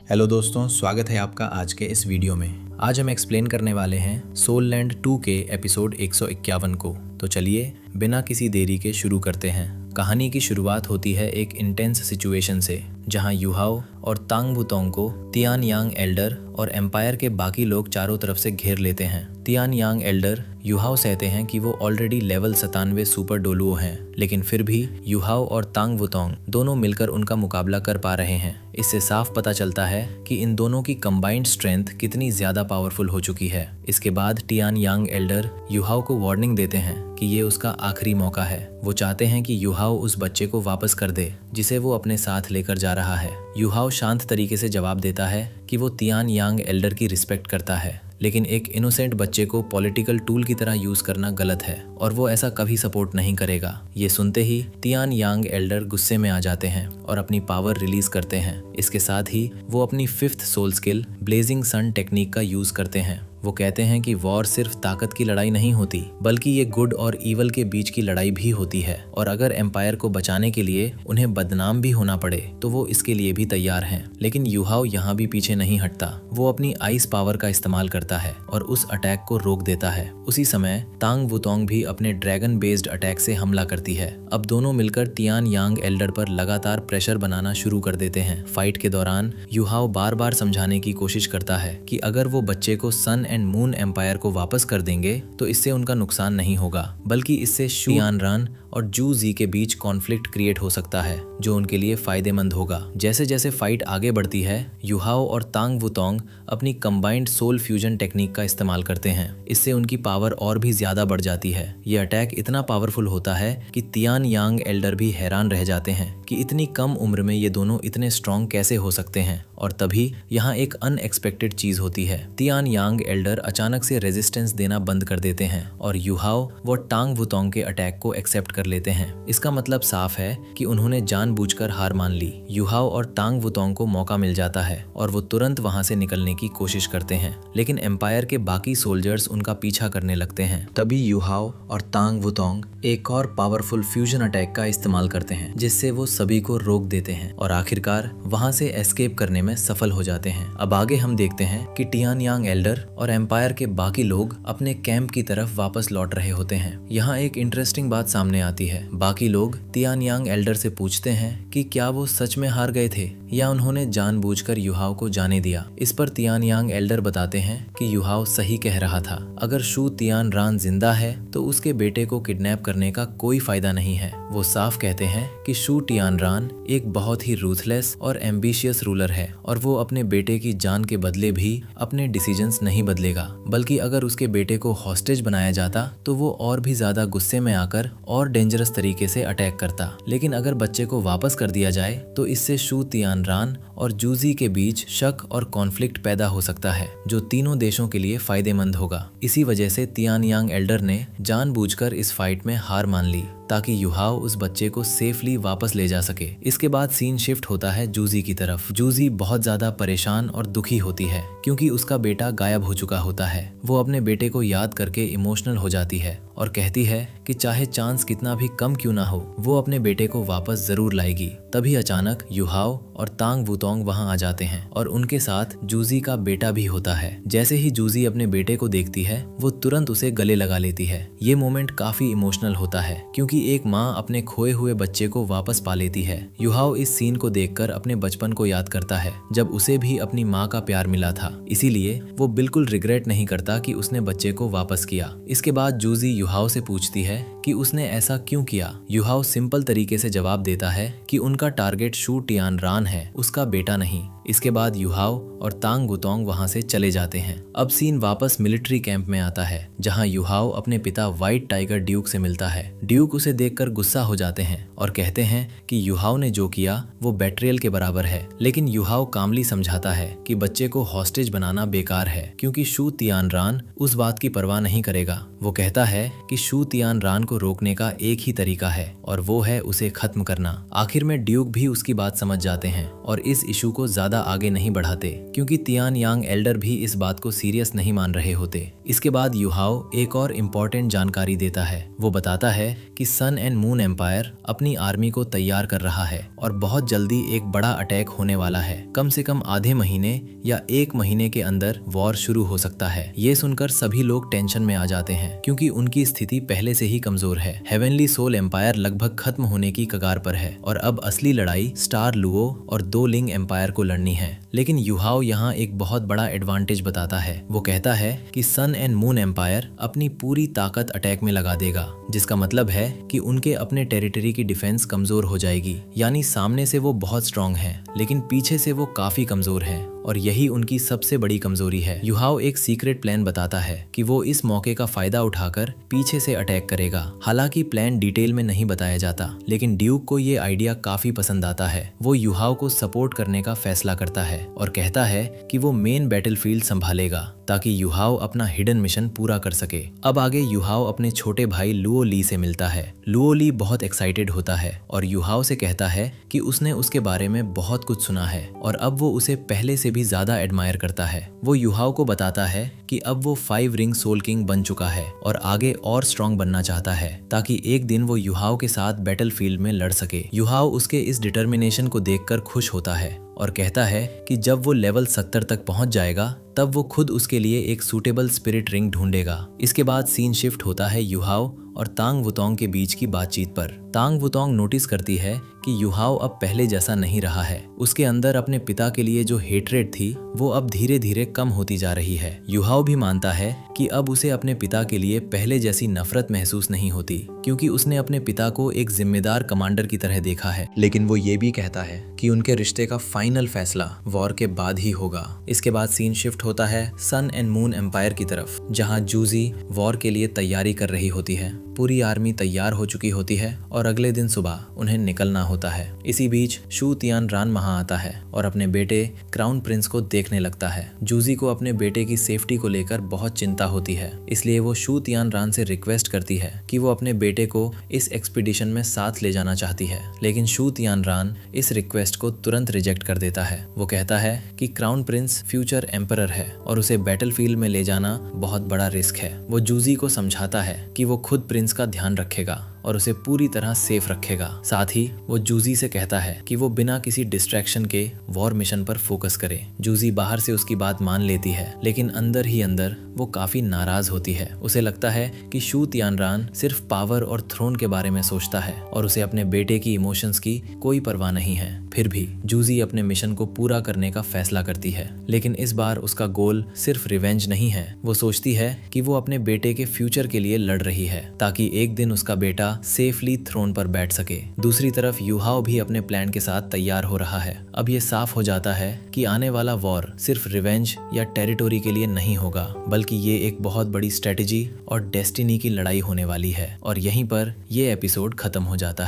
Hello दोस्तों, स्वागत है आपका आज के इस वीडियो में। आज हम एक्सप्लेन करने वाले हैं सोल लैंड 2 के एपिसोड 151 को। तो चलिए बिना किसी देरी के शुरू करते हैं। कहानी की शुरुआत होती है एक इंटेंस सिचुएशन से, जहां युहाओ और तांग वुतोंग को तियान यांग एल्डर और एम्पायर के बाकी लोग चारों तरफ से घेर लेते हैं। तियान यांग एल्डर युहाओ कहते हैं कि वो ऑलरेडी लेवल 97 सुपर डोलुओ हैं, लेकिन फिर भी युहाओ और तांग वुतोंग दोनों मिलकर उनका मुकाबला कर पा रहे हैं। इससे साफ पता चलता है कि इन दोनों की कंबाइंड स्ट्रेंथ कितनी ज्यादा पावरफुल हो चुकी है। इसके बाद तियान यांग एल्डर युहाओ को वार्निंग देते हैं कि ये उसका आखिरी मौका है। वो चाहते हैं कि युहाओ उस बच्चे को वापस कर दे जिसे वो अपने साथ लेकर जा रहा है। युहाओ शांत तरीके से जवाब देता है कि वो तियान यांग एल्डर की रिस्पेक्ट करता है, लेकिन एक इनोसेंट बच्चे को पॉलिटिकल टूल की तरह यूज करना गलत है और वो ऐसा कभी सपोर्ट नहीं करेगा। ये सुनते ही तियान यांग एल्डर गुस्से में आ जाते हैं और अपनी पावर रिलीज करते हैं। इसके साथ ही वो अपनी 5th सोल स्किल ब्लेजिंग सन टेक्निक का यूज करते हैं। वो कहते हैं कि वॉर सिर्फ ताकत की लड़ाई नहीं होती, बल्कि ये गुड और ईवल के बीच की लड़ाई भी होती है, और अगर एम्पायर को बचाने के लिए उन्हें बदनाम भी होना पड़े तो वो इसके लिए भी तैयार हैं। लेकिन युहाओ यहाँ भी पीछे नहीं हटता। वो अपनी आइस पावर का इस्तेमाल करता है और उस अटैक को रोक देता है। उसी समय तांग वुतोंग भी अपने ड्रैगन बेस्ड अटैक से हमला करती है। अब दोनों मिलकर तियान यांग एल्डर पर लगातार प्रेशर बनाना शुरू कर देते हैं। फाइट के दौरान युहाओ बार बार समझाने की कोशिश करता है कि अगर वो बच्चे को सन एंड मून एम्पायर को वापस कर देंगे तो इससे उनका नुकसान नहीं होगा, बल्कि इससे शू तियानरान और जू जी के बीच कॉन्फ्लिक्ट क्रिएट हो सकता है जो उनके लिए फायदेमंद होगा। जैसे जैसे फाइट आगे बढ़ती है, युहाओ और तांग वुतोंग अपनी कंबाइंड सोल फ्यूजन टेक्निक का इस्तेमाल करते हैं। इससे उनकी पावर और भी ज्यादा बढ़ जाती है। ये अटैक इतना पावरफुल होता है कि तियान यांग एल्डर भी हैरान रह जाते हैं कि इतनी कम उम्र में ये दोनों इतने स्ट्रॉन्ग कैसे हो सकते हैं। और तभी यहाँ एक अनएक्सपेक्टेड चीज होती है। तियान यांग एल्डर अचानक से रेजिस्टेंस देना बंद कर देते हैं और युहाओ व तांग वुतोंग के अटैक को एक्सेप्ट कर लेते हैं। इसका मतलब साफ है कि उन्होंने जानबूझकर हार मान ली। युहाओ और तांग वुतोंग को मौका मिल जाता है और वो तुरंत वहां से निकलने की कोशिश करते हैं, लेकिन एम्पायर के बाकी सोल्जर्स उनका पीछा करने लगते हैं। तभी युहाओ और तांग वुतोंग एक और पावरफुल फ्यूजन अटैक का इस्तेमाल करते हैं, जिससे वो सभी को रोक देते हैं और आखिरकार वहां से एस्केप करने में सफल हो जाते हैं। अब आगे हम देखते हैं कि तियान यांग एल्डर और एम्पायर के बाकी लोग अपने कैंप की तरफ वापस लौट रहे होते हैं। यहाँ एक इंटरेस्टिंग बात सामने आती है। बाकी लोग तियान यांग एल्डर से पूछते हैं कि क्या वो सच में हार गए थे या उन्होंने जानबूझकर युहाओ को जाने दिया। इस पर तियान यांग एल्डर बताते हैं कि युहाओ सही कह रहा था। अगर शू तियानरान जिंदा है तो उसके बेटे को किडनैप करने का कोई फायदा नहीं है। वो साफ कहते हैं कि शू तियानरान एक बहुत ही रूथलेस और एम्बिशियस रूलर है और वो अपने बेटे की जान के बदले भी अपने डिसीजंस नहीं बदलेगा, बल्कि अगर उसके बेटे को हॉस्टेज बनाया जाता तो वो और भी ज्यादा गुस्से में आकर और डेंजरस तरीके से अटैक करता। लेकिन अगर बच्चे को वापस कर दिया जाए तो इससे शू तियानरान और जूजी के बीच शक और कॉन्फ्लिक्ट पैदा हो सकता है, जो तीनों देशों के लिए फायदेमंद होगा। इसी वजह से तियान यांग एल्डर ने जानबूझकर इस फाइट में हार मान ली ताकि युहाओ उस बच्चे को सेफली वापस ले जा सके। इसके बाद सीन शिफ्ट होता है जूजी की तरफ। जूजी बहुत ज्यादा परेशान और दुखी होती है क्योंकि उसका बेटा गायब हो चुका होता है। वो अपने बेटे को याद करके इमोशनल हो जाती है और कहती है कि चाहे चांस कितना भी कम क्यों ना हो, वो अपने बेटे को वापस जरूर लाएगी। तभी अचानक युहाओ और तांग वुतोंग वहां आ जाते हैं और उनके साथ जूजी का बेटा भी होता है। जैसे ही जूजी अपने बेटे को देखती है, वो तुरंत उसे गले लगा लेती है। ये मोमेंट काफी इमोशनल होता है क्योंकि एक माँ अपने खोए हुए बच्चे को वापस पा लेती है। युहाओ इस सीन को देखकर अपने बचपन को याद करता है जब उसे भी अपनी माँ का प्यार मिला था। इसीलिए वो बिल्कुल रिग्रेट नहीं करता कि उसने बच्चे को वापस किया। इसके बाद जूजी युहाओ से पूछती है कि उसने ऐसा क्यों किया। युहाओ सिंपल तरीके से जवाब देता है कि उनका टारगेट शू तियानरान है, उसका बेटा नहीं। इसके बाद युहाओ और तांग वुतोंग वहां से चले जाते हैं। अब सीन वापस मिलिट्री कैंप में आता है, जहां युहाओ अपने पिता व्हाइट टाइगर ड्यूक से मिलता है। ड्यूक उसे देखकर गुस्सा हो जाते हैं और कहते हैं कि युहाओ ने जो किया वो बेट्रियल के बराबर है। लेकिन युहाओ कामली समझाता है कि बच्चे को हॉस्टेज बनाना बेकार है क्योंकि शू तियानरान उस बात की परवाह नहीं करेगा। वो कहता है कि शू तियानरान को रोकने का एक ही तरीका है और वो है उसे खत्म करना। आखिर में ड्यूक भी उसकी बात समझ जाते हैं और इस इशू को ज्यादा ज्यादा आगे नहीं बढ़ाते क्योंकि तियान यांग एल्डर भी इस बात को सीरियस नहीं मान रहे होते। इसके बाद युहाओ एक और इम्पोर्टेंट जानकारी देता है। वो बताता है कि सन एंड मून एम्पायर अपनी आर्मी को तैयार कर रहा है और बहुत जल्दी एक बड़ा अटैक होने वाला है। कम से कम आधे महीने या 1 महीने के अंदर वॉर शुरू हो सकता है। ये सुनकर सभी लोग टेंशन में आ जाते हैं क्योंकि उनकी स्थिति पहले से ही कमजोर है। हेवनली सोल एम्पायर लगभग खत्म होने की कगार पर है और अब असली लड़ाई स्टार लुओ और 2 लिंग एम्पायर को लड़नी है। लेकिन युहाओ यहाँ एक बहुत बड़ा एडवांटेज बताता है। वो कहता है कि सन एंड मून एम्पायर अपनी पूरी ताकत अटैक में लगा देगा, जिसका मतलब है कि उनके अपने टेरिटरी की डिफेंस कमजोर हो जाएगी। यानी सामने से वो बहुत स्ट्रांग हैं, लेकिन पीछे से वो काफी कमजोर हैं और यही उनकी सबसे बड़ी कमजोरी है। युहाओ एक सीक्रेट प्लान बताता है कि वो इस मौके का फायदा उठाकर पीछे से अटैक करेगा। हालांकि प्लान डिटेल में नहीं बताया जाता, लेकिन ड्यूक को ये आइडिया काफी पसंद आता है। वो युहाओ को सपोर्ट करने का फैसला करता है और कहता है कि वो मेन बैटलफील्ड संभालेगा ताकि युहाओ अपना हिडन मिशन पूरा कर सके। अब आगे युहाओ अपने छोटे भाई लुओ ली से मिलता है। लुओ ली बहुत एक्साइटेड होता है और युहाओ से कहता है कि उसने उसके बारे में बहुत कुछ सुना है और अब वो उसे पहले से भी ज्यादा एडमायर करता है। वो युहाओ को बताता है कि अब वो 5 रिंग सोल किंग बन चुका है और आगे और स्ट्रांग बनना चाहता है ताकि एक दिन वो युहाओ के साथ बैटलफील्ड में लड़ सके। युहाओ उसके इस डिटर्मिनेशन को देखकर खुश होता है और कहता है कि जब वो लेवल 70 तक पहुंच जाएगा तब वो खुद उसके लिए एक सूटेबल स्पिरिट रिंग ढूंढेगा। इसके बाद सीन शिफ्ट होता है युहाओ और तांग वुतोंग के बीच की बातचीत पर। तांग वुतोंग नोटिस करती है कि युहाओ अब पहले जैसा नहीं रहा है। उसके अंदर अपने पिता के लिए जो हेट्रेड थी वो अब धीरे धीरे कम होती जा रही है। युहाओ भी मानता है कि अब उसे अपने पिता के लिए पहले जैसी नफरत महसूस नहीं होती क्योंकि उसने अपने पिता को एक जिम्मेदार कमांडर की तरह देखा है। लेकिन वो ये भी कहता है कि उनके रिश्ते का फाइनल फैसला वॉर के बाद ही होगा। इसके बाद सीन शिफ्ट होता है सन एंड मून एम्पायर की तरफ, जहाँ जूजी वॉर के लिए तैयारी कर रही होती है। पूरी आर्मी तैयार हो चुकी होती है और अगले दिन सुबह उन्हें निकलना होता है। इसी बीच शू तियान रान वहां आता है और अपने बेटे क्राउन प्रिंस को देखने लगता है। जूजी को अपने बेटे की सेफ्टी को लेकर बहुत चिंता होती है, इसलिए वो शू तियान रान से रिक्वेस्ट करती है कि वो अपने बेटे को इस एक्सपीडिशन में साथ ले जाना चाहती है। लेकिन शू तियान रान इस रिक्वेस्ट को तुरंत रिजेक्ट कर देता है। वो कहता है कि क्राउन प्रिंस फ्यूचर एम्परर है और उसे बैटलफील्ड में ले जाना बहुत बड़ा रिस्क है। वो जूजी को समझाता है कि वो खुद प्रिंस का ध्यान रखेगा और उसे पूरी तरह सेफ रखेगा। साथ ही वो जूजी से कहता है कि वो बिना किसी डिस्ट्रैक्शन के वॉर मिशन पर फोकस करे। जूजी बाहर से उसकी बात मान लेती है, लेकिन अंदर ही अंदर वो काफी नाराज होती है। उसे लगता है कि शू तियानरान सिर्फ पावर और थ्रोन के बारे में सोचता है और उसे अपने बेटे की इमोशंस की कोई परवाह नहीं है। फिर भी जूजी अपने मिशन को पूरा करने का फैसला करती है, लेकिन इस बार उसका गोल सिर्फ रिवेंज नहीं है। वो सोचती है कि वो अपने बेटे के फ्यूचर के लिए लड़ रही है ताकि एक दिन उसका बेटा सेफली थ्रोन पर बैठ सके। दूसरी तरफ युहाओ भी अपने प्लान के साथ तैयार हो रहा है। अब ये साफ हो जाता है कि आने वाला वॉर सिर्फ रिवेंज या टेरिटोरी के लिए नहीं होगा, बल्कि ये एक बहुत बड़ी स्ट्रेटेजी और डेस्टिनी की लड़ाई होने वाली है। और यहीं पर ये एपिसोड खत्म हो जाता है।